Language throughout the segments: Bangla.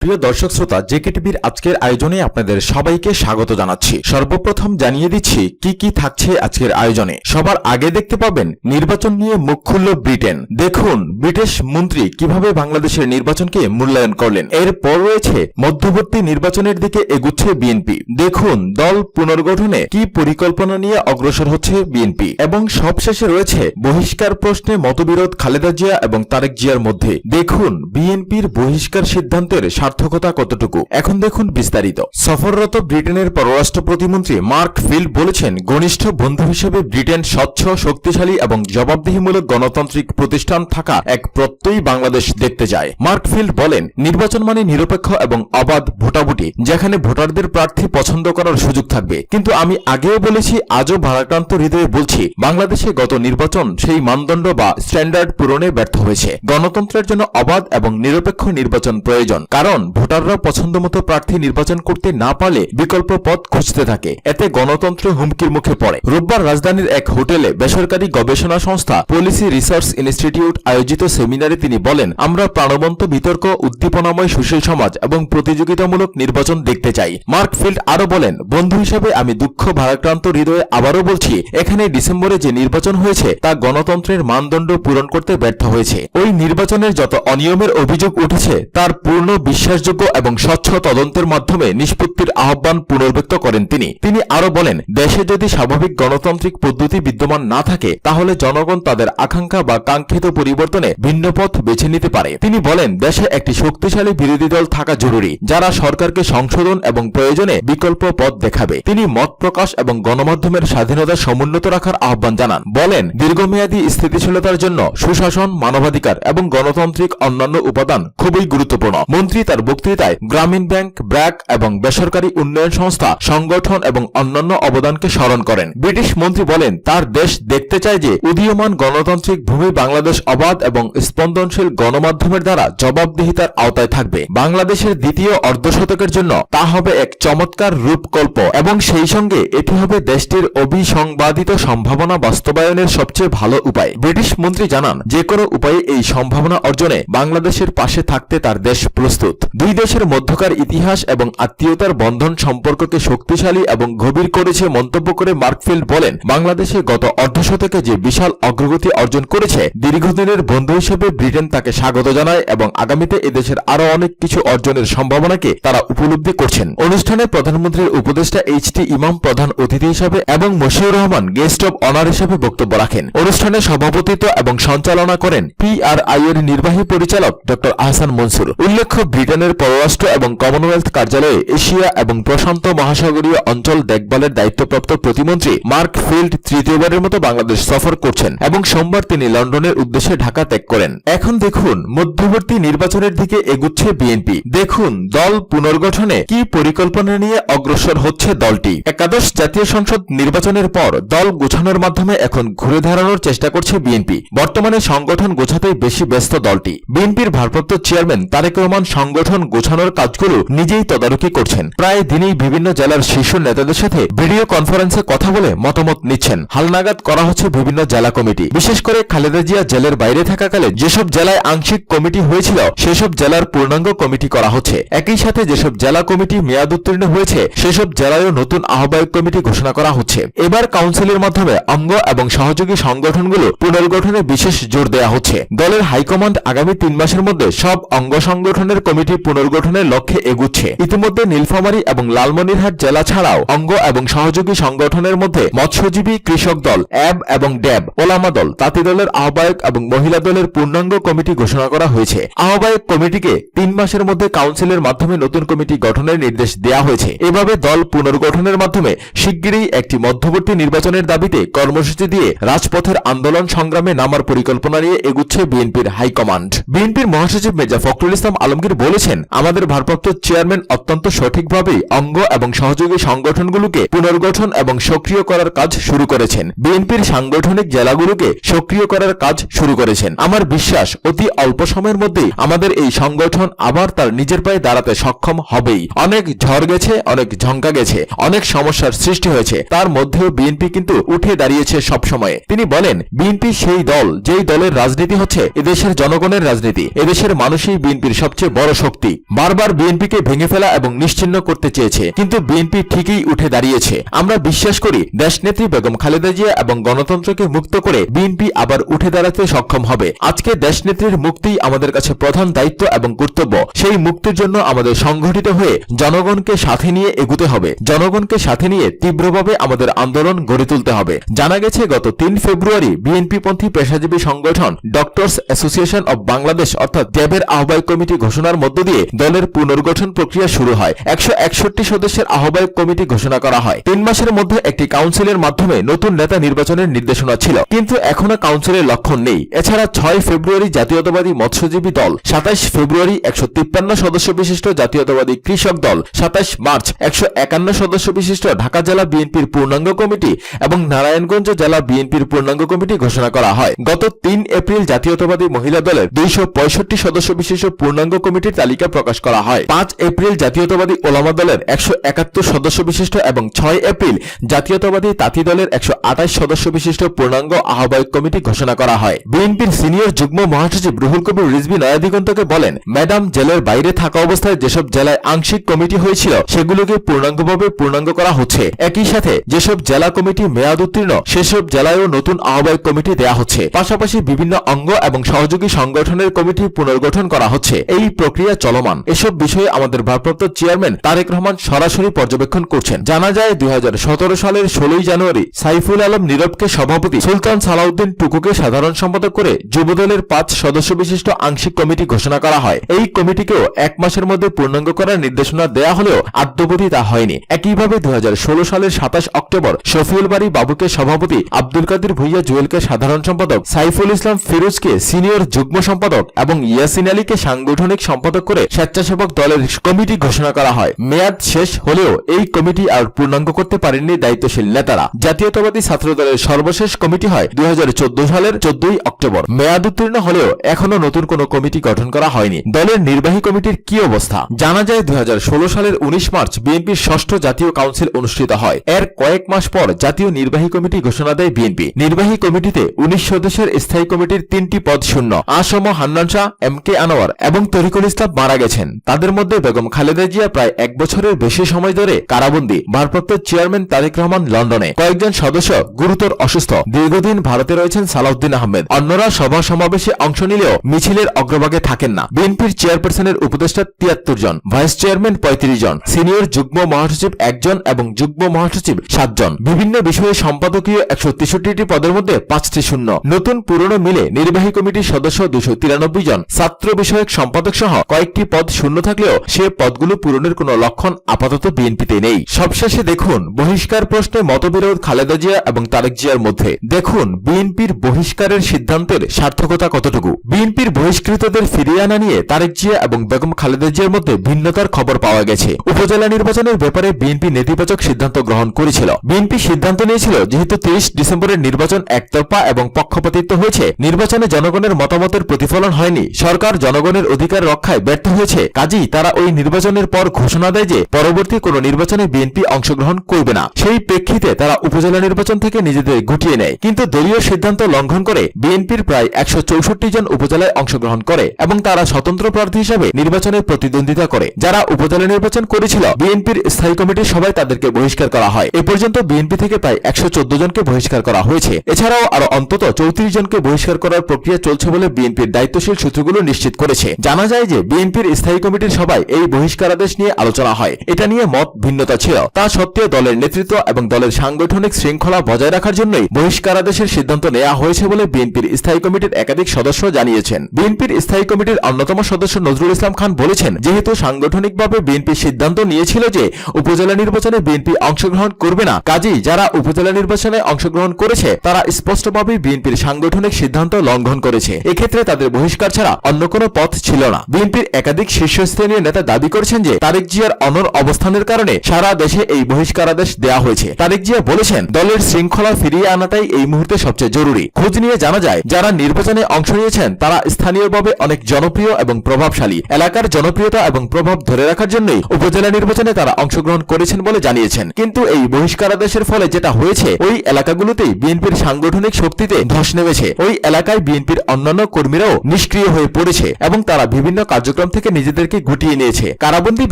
প্রিয় দর্শক শ্রোতা, জেকে টিভির আজকের আয়োজনে আপনাদের সবাইকে স্বাগত জানাচ্ছি। সর্বপ্রথম জানিয়ে দিচ্ছি কি কি থাকছে আজকের আয়োজনে। সবার আগে দেখতে পাবেন নির্বাচন নিয়ে মুখ খুলল ব্রিটেন। দেখুন ব্রিটিশ মন্ত্রী কিভাবে বাংলাদেশের নির্বাচনকে মূল্যায়ন করলেন। এরপর রয়েছে মধ্যবর্তী নির্বাচনের দিকে এগুচ্ছে বিএনপি। দেখুন দল পুনর্গঠনে কি পরিকল্পনা নিয়ে অগ্রসর হচ্ছে বিএনপি। এবং সবশেষে রয়েছে বহিষ্কার প্রশ্নে মতবিরোধ খালেদা জিয়া এবং তারেক জিয়ার মধ্যে। দেখুন বিএনপির বহিষ্কার সিদ্ধান্তের সার্থকতা কতটুকু। এখন দেখুন বিস্তারিত। সফররত ব্রিটেনের পররাষ্ট্র প্রতিমন্ত্রী মার্ক ফিল্ড বলেছেন, ঘনিষ্ঠ বন্ধু হিসেবে ব্রিটেন স্বচ্ছ, শক্তিশালী এবং জবাবদিহিমূলক গণতান্ত্রিক প্রতিষ্ঠান থাকা এক প্রত্যয়ী বাংলাদেশ দেখতে চায়। মার্ক ফিল্ড বলেন, নির্বাচন মানে নিরপেক্ষ এবং অবাধ ভোটাভুটি, যেখানে ভোটারদের প্রার্থী পছন্দ করার সুযোগ থাকবে। কিন্তু আমি আগেও বলেছি, আজও ভারাক্রান্ত হৃদয়ে বলছি, বাংলাদেশে গত নির্বাচন সেই মানদণ্ড বা স্ট্যান্ডার্ড পূরণে ব্যর্থ হয়েছে। গণতন্ত্রের জন্য অবাধ এবং নিরপেক্ষ নির্বাচন প্রয়োজন, কারণ ভোটাররা পছন্দমতো প্রার্থী নির্বাচন করতে না পারলে বিকল্প পথ খুঁজতে থাকে। এতে গণতন্ত্র হুমকির মুখে পড়ে। রোববার রাজধানীর এক হোটেলে বেসরকারি গবেষণা সংস্থা পলিসি রিসার্চ ইনস্টিটিউট আয়োজিত সেমিনারে তিনি বলেন, আমরা প্রাণবন্ত বিতর্ক, উদ্দীপনাময় সুশীল সমাজ এবং প্রতিযোগিতামূলক নির্বাচন দেখতে চাই। মার্ক ফিল্ড আরও বলেন, বন্ধু হিসেবে আমি দুঃখ ভারাক্রান্ত হৃদয়ে আবারও বলছি, এখানে ডিসেম্বরে যে নির্বাচন হয়েছে তা গণতন্ত্রের মানদণ্ড পূরণ করতে ব্যর্থ হয়েছে। ওই নির্বাচনের যত অনিয়মের অভিযোগ উঠেছে তার পূর্ণ বিশ্বাসযোগ্য এবং স্বচ্ছ তদন্তের মাধ্যমে নিষ্পত্তির আহ্বান পুনর্ব্যক্ত করেন তিনি আরো বলেন, দেশে যদি স্বাভাবিক গণতান্ত্রিক পদ্ধতি বিদ্যমান না থাকে তাহলে জনগণ তাদের আকাঙ্ক্ষা বা কাঙ্ক্ষিত পরিবর্তনে ভিন্ন পথ বেছে নিতে পারে। তিনি বলেন, দেশে একটি শক্তিশালী বিরোধী দল থাকা জরুরি, যারা সরকারকে সংশোধন এবং প্রয়োজনে বিকল্প পথ দেখাবে। তিনি মত প্রকাশ এবং গণমাধ্যমের স্বাধীনতা সমুন্নত রাখার আহ্বান জানান। বলেন, দীর্ঘমেয়াদী স্থিতিশীলতার জন্য সুশাসন, মানবাধিকার এবং গণতান্ত্রিক অন্যান্য উপাদান খুবই গুরুত্বপূর্ণ। মন্ত্রী তার বক্তৃতায় গ্রামীণ ব্যাংক, ব্র্যাক এবং বেসরকারি উন্নয়ন সংস্থা, সংগঠন এবং অন্যান্য অবদানকে স্মরণ করেন। ব্রিটিশ মন্ত্রী বলেন, তার দেশ দেখতে চায় যে উদীয়মান গণতান্ত্রিক ভূমি বাংলাদেশ অবাধ এবং স্পন্দনশীল গণমাধ্যমের দ্বারা জবাবদিহিতার আওতায় থাকবে। বাংলাদেশের দ্বিতীয় অর্ধশতকের জন্য তা হবে এক চমৎকার রূপকল্প এবং সেই সঙ্গে এটি হবে দেশটির অভিসংবাদিত সম্ভাবনা বাস্তবায়নের সবচেয়ে ভালো উপায়। ব্রিটিশ মন্ত্রী জানান, যে কোনো উপায়ে এই সম্ভাবনা অর্জনে বাংলাদেশের পাশে থাকতে তার দেশ প্রস্তুত। দুই দেশের মধ্যকার ইতিহাস এবং আত্মীয়তার বন্ধন সম্পর্ককে শক্তিশালী এবং গভীর করেছে মন্তব্য করে মার্কফিল্ড বলেন, বাংলাদেশে গত অর্ধশতকে যে বিশাল অগ্রগতি অর্জন করেছে, দীর্ঘদিনের বন্ধু হিসেবে ব্রিটেন তাকে স্বাগত জানায় এবং আগামীতে এদেশের আরো অনেক কিছু অর্জনের সম্ভাবনাকে তারা উপলব্ধি করছেন। অনুষ্ঠানে প্রধানমন্ত্রীর উপদেষ্টা এইচ.টি. ইমাম প্রধান অতিথি হিসাবে এবং Mashiur Rahman guest of honour হিসাবে বক্তব্য রাখেন। অনুষ্ঠানে সভাপতিত্ব এবং সঞ্চালনা করেন PRI এর নির্বাহী পরিচালক ড. আহসান মনসুর। উল্লেখ্য, ব্রিটেনের পররাষ্ট্র এবং কমনওয়েলথ কার্যালয়ে এশিয়া এবং প্রশান্ত মহাসাগরীয় অঞ্চল দেখভালের দায়িত্বপ্রাপ্ত প্রতিমন্ত্রী মার্ক ফিল্ড তৃতীয়বারের মতো বাংলাদেশ সফর করছেন এবং সোমবার তিনি লন্ডনের উদ্দেশ্যে ঢাকা ত্যাগ করেন। এখন দেখুন মধ্যবর্তী নির্বাচনের দিকে এগুচ্ছে বিএনপি। দেখুন দল পুনর্গঠনে কি পরিকল্পনা নিয়ে অগ্রসর হচ্ছে দলটি। একাদশ জাতীয় সংসদ নির্বাচনের পর দল গোছানোর মাধ্যমে এখন ঘুরে দাঁড়ানোর চেষ্টা করছে বিএনপি। বর্তমানে সংগঠন গোছাতেই বেশি ব্যস্ত দলটি। বিএনপির ভারপ্রাপ্ত চেয়ারম্যান তারেক রহমান সংগঠন গোছানোর কাজগুলো নিজেই তদারকি করছেন। প্রায় দিনই বিভিন্ন জেলার শীর্ষ নেতাদের সাথে ভিডিও কনফারেন্সে কথা বলে মতামত নিচ্ছেন। হালনাগাদ করা হচ্ছে বিভিন্ন জেলা কমিটি। বিশেষ করে খালেদা জিয়া জেলের বাইরে থাকাকালে যেসব জেলায় আংশিক কমিটি হয়েছিল সেসব জেলার পূর্ণাঙ্গ কমিটি করা হচ্ছে। একই সাথে যেসব জেলা কমিটি মেয়াদ উত্তীর্ণ হয়েছে সেসব জেলায়ও নতুন আহ্বায়ক কমিটি ঘোষণা করা হচ্ছে। এবার কাউন্সিলের মাধ্যমে অঙ্গ এবং সহযোগী সংগঠনগুলো পুনর্গঠনে বিশেষ জোর দেওয়া হচ্ছে। দলের হাইকমান্ড আগামী 3 মাসের মধ্যে সব অঙ্গ সংগঠনের কমিটি পুনর্গঠনের লক্ষ্যে এগুচ্ছে। ইতিমধ্যে নীলফামারী এবং লালমনিরহাট জেলা ছাড়াও অঙ্গ এবং সহযোগী সংগঠনের মধ্যে মৎস্যজীবী কৃষক দল, অ্যাব এবং ড্যাব, ওলামা দল, তাঁতি দলের আহ্বায়ক এবং মহিলা দলের পূর্ণাঙ্গ কমিটি ঘোষণা করা হয়েছে। আহ্বায়ক কমিটিকে 3 মাসের মধ্যে কাউন্সিলের মাধ্যমে নতুন কমিটি গঠনের নির্দেশ দেওয়া হয়েছে। এভাবে দল পুনর্গঠনের মাধ্যমে শিগগিরই একটি মধ্যবর্তী নির্বাচনের দাবিতে কর্মসূচি দিয়ে রাজপথের আন্দোলন সংগ্রামে নামার পরিকল্পনা নিয়ে এগুচ্ছে বিএনপির হাইকমান্ড। বিএনপির মহাসচিব মির্জা ফখরুল ইসলাম আলমগীর বলেছেন, আমাদের ভারপ্রাপ্ত চেয়ারম্যান অত্যন্ত সঠিকভাবেই অঙ্গ এবং সহযোগী সংগঠনগুলোকে পুনর্গঠন এবং সক্রিয় করার কাজ শুরু করেছেন। বিএনপির সাংগঠনিক জেলাগুলোকে সক্রিয় করার কাজ শুরু করেছেন। আমার বিশ্বাস অতি অল্প সময়ের মধ্যেই আমাদের এই সংগঠন আবার তার নিজের পায়ে দাঁড়াতে সক্ষম হবেই। অনেক ঝড় গেছে, অনেক ঝঙ্কা গেছে, অনেক সমস্যার সৃষ্টি হয়েছে, তার মধ্যেও বিএনপি কিন্তু উঠে দাঁড়িয়েছে সবসময়। তিনি বলেন, বিএনপি সেই দল যেই দলের রাজনীতি হচ্ছে এদেশের জনগণের রাজনীতি। এদেশের মানুষই বিএনপির সবচেয়ে বড় শক্তি। শক্তি। বারবার বিএনপিকে ভেঙে ফেলা এবং নিশ্চিহ্ন করতে চেয়েছে, কিন্তু বিএনপি ঠিকই উঠে দাঁড়িয়েছে। আমরা বিশ্বাস করি দেশনেত্রী বেগম খালেদা জিয়া এবং গণতন্ত্রকে মুক্ত করে বিএনপি আবার উঠে দাঁড়াতে সক্ষম হবে। আজকে দেশনেত্রীর মুক্তিই আমাদের কাছে প্রধান দায়িত্ব এবং কর্তব্য। সেই মুক্তির জন্য আমাদের সংগঠিত হয়ে জনগণকে সাথে নিয়ে এগুতে হবে। জনগণকে সাথে নিয়ে তীব্রভাবে আমাদের আন্দোলন গড়ে তুলতে হবে। জানা গেছে গত 3 ফেব্রুয়ারি বিএনপিপন্থী পেশাজীবী সংগঠন ডক্টরস অ্যাসোসিয়েশন অব বাংলাদেশ অর্থাৎ জ্যাবের আহ্বায়ক কমিটি ঘোষণার মধ্য দিয়ে দলের পুনর্গঠন প্রক্রিয়া শুরু হয়। 161 সদস্যের আহ্বায়ক কমিটি ঘোষণা করা হয়। 3 মাসের মধ্যে একটি কাউন্সিলের মাধ্যমে নতুন নেতা নির্বাচনের নির্দেশনা ছিল, কিন্তু এখনো কাউন্সিলের লক্ষণ নেই। এছাড়া 6 ফেব্রুয়ারি জাতীয়তাবাদী মৎস্যজীবী দল, 27 ফেব্রুয়ারি 153 সদস্য বিশিষ্ট জাতীয়তাবাদী কৃষক দল, 27 মার্চ 151 সদস্য বিশিষ্ট ঢাকা জেলা বিএনপির পূর্ণাঙ্গ কমিটি এবং নারায়ণগঞ্জ জেলা বিএনপির পূর্ণাঙ্গ কমিটি ঘোষণা করা হয়। গত 3 এপ্রিল জাতীয়তাবাদী মহিলা দলের 265 সদস্য বিশিষ্ট পূর্ণাঙ্গ কমিটির তালিকা প্রকাশ করা হয়। 5 এপ্রিল জাতীয়তাবাদী ওলামা দলের 171 সদস্য বিশিষ্ট এবং 6 এপ্রিল জাতীয়তাবাদী তাঁতি দলের 128 সদস্য বিশিষ্ট পূর্ণাঙ্গ আহ্বায়ক কমিটি ঘোষণা করা হয়। বিএনপির সিনিয়র যুগ্ম মহাসচিব রুহুল কবির রিজভী নয়াদিগন্তকে বলেন, ম্যাডাম জেলের বাইরে থাকা অবস্থায় যেসব জেলায় আংশিক কমিটি হয়েছিল সেগুলোকে পূর্ণাঙ্গভাবে পূর্ণাঙ্গ করা হচ্ছে। একই সাথে যেসব জেলা কমিটি মেয়াদ উত্তীর্ণ সেসব জেলায়ও নতুন আহ্বায়ক কমিটি দেয়া হচ্ছে। পাশাপাশি বিভিন্ন অঙ্গ এবং সহযোগী সংগঠনের কমিটি পুনর্গঠন করা হচ্ছে। এই প্রক্রিয়া চলমান। এসব বিষয়ে আমাদের ভারপ্রাপ্ত চেয়ারম্যান তারেক রহমান সরাসরি পর্যবেক্ষণ করছেন। জানা যায় 2017 সালের 16 জানুয়ারি সাইফুল আলম নীরবকে সভাপতি, সুলতান সালাউদ্দিন টুকুকে সাধারণ সম্পাদক করে যুবদলের 5 সদস্য বিশিষ্ট আংশিক কমিটি ঘোষণা করা হয়। এই কমিটিকেও 1 মাসের মধ্যে পূর্ণাঙ্গ করার নির্দেশনা দেয়া হলেও আদ্যবধি তা হয়নি। একইভাবে 2016 সালের 27 অক্টোবর শফিউল বারী বাবুকে সভাপতি, আব্দুল কাদের ভুইয়া জুয়েলকে সাধারণ সম্পাদক, সাইফুল ইসলাম ফিরোজকে সিনিয়র যুগ্ম সম্পাদক এবং ইয়াসিন আলীকে সাংগঠনিক সম্পাদক করে স্বেচ্ছাসেবক দলের কমিটি ঘোষণা করা হয়। মেয়াদ শেষ হলেও এই কমিটি আর পূর্ণাঙ্গ করতে পারেননি দায়িত্বশীল নেতারা। জাতীয়তাবাদী ছাত্র দলের সর্বশেষ কমিটি হয় 2014 সালের 14 অক্টোবর। মেয়াদ উত্তীর্ণ হলেও এখনো নতুন কোনো কমিটি গঠন করা হয়নি। দলের নির্বাহী কমিটির কি অবস্থা? জানা যায় 2016 সালের 19 মার্চ বিএনপির 6ষ্ঠ জাতীয় কাউন্সিল অনুষ্ঠিত হয়। এর কয়েক মাস পর জাতীয় নির্বাহী কমিটি ঘোষণা দেয় বিএনপি। নির্বাহী কমিটিতে 19 সদস্যের স্থায়ী কমিটির 3টি পদ শূন্য। আসম হান্নান শাহ, MK আনোয়ার এবং তরিকুল ইসলাম মারা গেছেন। তাদের মধ্যে বেগম খালেদা জিয়া প্রায় 1 বছরের বেশি সময় ধরে কারাবন্দী। ভারপ্রাপ্ত চেয়ারম্যান তারেক রহমান লন্ডনে। কয়েকজন সদস্য গুরুতর অসুস্থ। দীর্ঘদিন ভারতে রয়েছেন সালাউদ্দিন আহমেদ। অন্যরা সভা সমাবেশে অংশ নিলেও মিছিলের অগ্রভাগে থাকেন না। বিএনপির চেয়ারপারসনের উপদেষ্টা 73 জন, ভাইস চেয়ারম্যান 35 জন, সিনিয়র যুগ্ম মহাসচিব 1 জন এবং যুগ্ম মহাসচিব 7 জন। বিভিন্ন বিষয়ে সম্পাদকীয় 163টি পদের মধ্যে 5টি শূন্য। নতুন পুরনো মিলে নির্বাহী কমিটির সদস্য 293 জন। ছাত্র বিষয়ক সম্পাদক সহ কয়েকটি পদ শূন্য থাকলেও সে পদগুলো পূরণের কোনো লক্ষণ আপাতত বিএনপিতে নেই। সবশেষে দেখুন বহিষ্কার প্রশ্নে মতবিরোধ খালেদা জিয়া এবং তারেক জিয়ার মধ্যে। দেখুন বিএনপির বহিষ্কারের সিদ্ধান্তের সার্থকতা কতটুকু। বিএনপির বহিষ্কৃতদের ফিরিয়ে আনা নিয়ে তারেক জিয়া এবং বেগম খালেদা জিয়ার মধ্যে ভিন্নতার খবর পাওয়া গেছে। উপজেলা নির্বাচনের ব্যাপারে বিএনপি নেতিবাচক সিদ্ধান্ত গ্রহণ করেছিল। বিএনপি সিদ্ধান্ত নিয়েছিল যেহেতু 30 ডিসেম্বরের নির্বাচন একতরফা এবং পক্ষপাতিত্ব হয়েছে, নির্বাচনে জনগণের মতামতের প্রতিফলন হয়নি, সরকার জনগণের অধিকার রক্ষায় ব্যর্থ হয়েছে, কাজেই তারা ওই নির্বাচনের পর ঘোষণা দেয় যে পরবর্তী কোনো নির্বাচনে বিএনপি অংশগ্রহণ করবে না। সেই প্রেক্ষিতে তারা উপজেলা নির্বাচন থেকে নিজেদের গুটিয়ে নেয়। কিন্তু দলীয় সিদ্ধান্ত লঙ্ঘন করে বিএনপির প্রায় 164 জন উপজেলায় অংশগ্রহণ করে এবং তারা স্বতন্ত্র প্রার্থী হিসেবে নির্বাচনে প্রতিদ্বন্দ্বিতা করে। যারা উপজেলা নির্বাচন করেছিল বিএনপির স্থায়ী কমিটির সবাই তাদেরকে বহিষ্কার করা হয়। এ পর্যন্ত বিএনপি থেকে প্রায় 114 জনকে বহিষ্কার করা হয়েছে। এছাড়াও আরো অন্তত 34 জনকে বহিষ্কার করার প্রক্রিয়া চলছে বলে বিএনপির দায়িত্বশীল সূত্রগুলো নিশ্চিত করেছে। জানা যায় যে বিএনপির স্থায়ী কমিটির সবাই এই বহিষ্কারাদেশ নিয়ে আলোচনা হয়। এটা নিয়ে মত ভিন্নতা ছিল, তা সত্ত্বেও দলের নেতৃত্ব এবং দলের সাংগঠনিক শৃঙ্খলা বজায় রাখার জন্যই বহিষ্কারাদেশের সিদ্ধান্ত নেওয়া হয়েছে বলে বিএনপির স্থায়ী কমিটির একাধিক সদস্য জানিয়েছেন। বিএনপির স্থায়ী কমিটির অন্যতম সদস্য নজরুল ইসলাম খান বলেছেন, যেহেতু সাংগঠনিকভাবে বিএনপি সিদ্ধান্ত নিয়েছিল যে উপজেলা নির্বাচনে বিএনপি অংশগ্রহণ করবে না, কাজেই যারা উপজেলা নির্বাচনে অংশগ্রহণ করেছে তারা স্পষ্টভাবে বিএনপির সাংগঠনিক সিদ্ধান্ত লঙ্ঘন করেছে। এক্ষেত্রে তাদের বহিষ্কার ছাড়া অন্য কোনো পথ ছিল না। বিএনপির একাধিক শীর্ষস্থানীয় নেতা দাবি করেছেন যে তারেক জিয়ার অনড় অবস্থানের কারণে সারা দেশে এই বহিষ্কারাদেশ দেওয়া হয়েছে। তারেক জিয়া বলেছেন, দলের শৃঙ্খলা ফিরিয়ে আনাটাই এই মুহূর্তে সবচেয়ে জরুরি। খোঁজ নিয়ে জানা যায় যারা নির্বাচনে অংশ নিয়েছেন তারা স্থানীয়ভাবে অনেক জনপ্রিয় এবং প্রভাবশালী। এলাকার জনপ্রিয়তা এবং প্রভাব ধরে রাখার জন্যই উপজেলা নির্বাচনে তারা অংশগ্রহণ করেছেন বলে জানিয়েছেন। কিন্তু এই বহিষ্কারাদেশের ফলে যেটা হয়েছে, ওই এলাকাগুলোতেই বিএনপির সাংগঠনিক শক্তিতে ধস নেমেছে। ওই এলাকায় বিএনপির অন্যান্য কর্মীরাও নিষ্ক্রিয় হয়ে পড়েছে এবং তারা বিভিন্ন কার্যক্রম কার্যক্রম থেকে নিজেদেরকে গুটিয়ে নিয়েছে। কারাবন্দী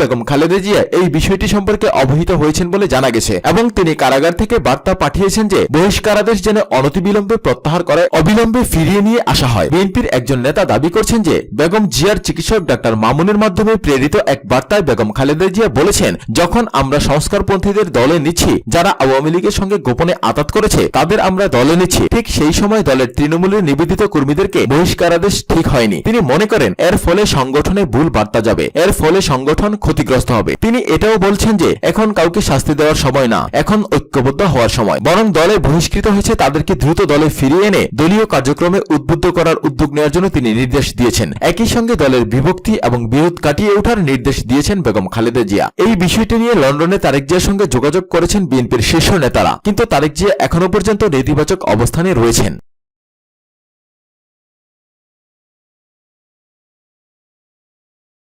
বেগম খালেদা জিয়া এই বিষয়টি সম্পর্কে অবহিত হয়েছেন বলে জানা গেছে এবং তিনি কারাগার থেকে বার্তা পাঠিয়েছেন যে বহিষ্কারাদেশ যেন অনতিবিলম্বে প্রত্যাহার করে অবিলম্বে ফিরিয়ে নিয়ে আসা হয়। বিএনপির একজন নেতা দাবি করছেন যে বেগম জিয়ার চিকিৎসক ডাক্তার মামুনের মাধ্যমে প্রেরিত এক বার্তায় বেগম খালেদা জিয়া বলেছেন, যখন আমরা সংস্কারপন্থীদের দলে নিচ্ছি যারা আওয়ামী লীগের সঙ্গে গোপনে আঁতাত করেছে তাদের আমরা দলে নিচ্ছি, ঠিক সেই সময় দলের তৃণমূলের নিবেদিত কর্মীদেরকে বহিষ্কারাদেশ ঠিক হয়নি। তিনি মনে করেন এর ফলে সংগঠনে ভুল বার্তা যাবে, এর ফলে সংগঠন ক্ষতিগ্রস্ত হবে। তিনি এটাও বলছেন যে এখন কাউকে শাস্তি দেওয়ার সময় না, এখন ঐক্যবদ্ধ হওয়ার সময়। বরং দলে বহিষ্কৃত হয়েছে তাদেরকে দ্রুত দলে ফিরিয়ে এনে দলীয় কার্যক্রমে উদ্বুদ্ধ করার উদ্যোগ নেওয়ার জন্য তিনি নির্দেশ দিয়েছেন। একই সঙ্গে দলের বিভক্তি এবং বিরোধ কাটিয়ে ওঠার নির্দেশ দিয়েছেন বেগম খালেদা জিয়া। এই বিষয়টি নিয়ে লন্ডনে তারেক জিয়ার সঙ্গে যোগাযোগ করেছেন বিএনপির শীর্ষ নেতারা, কিন্তু তারেক জিয়া এখনো পর্যন্ত নেতিবাচক অবস্থানে রয়েছেন।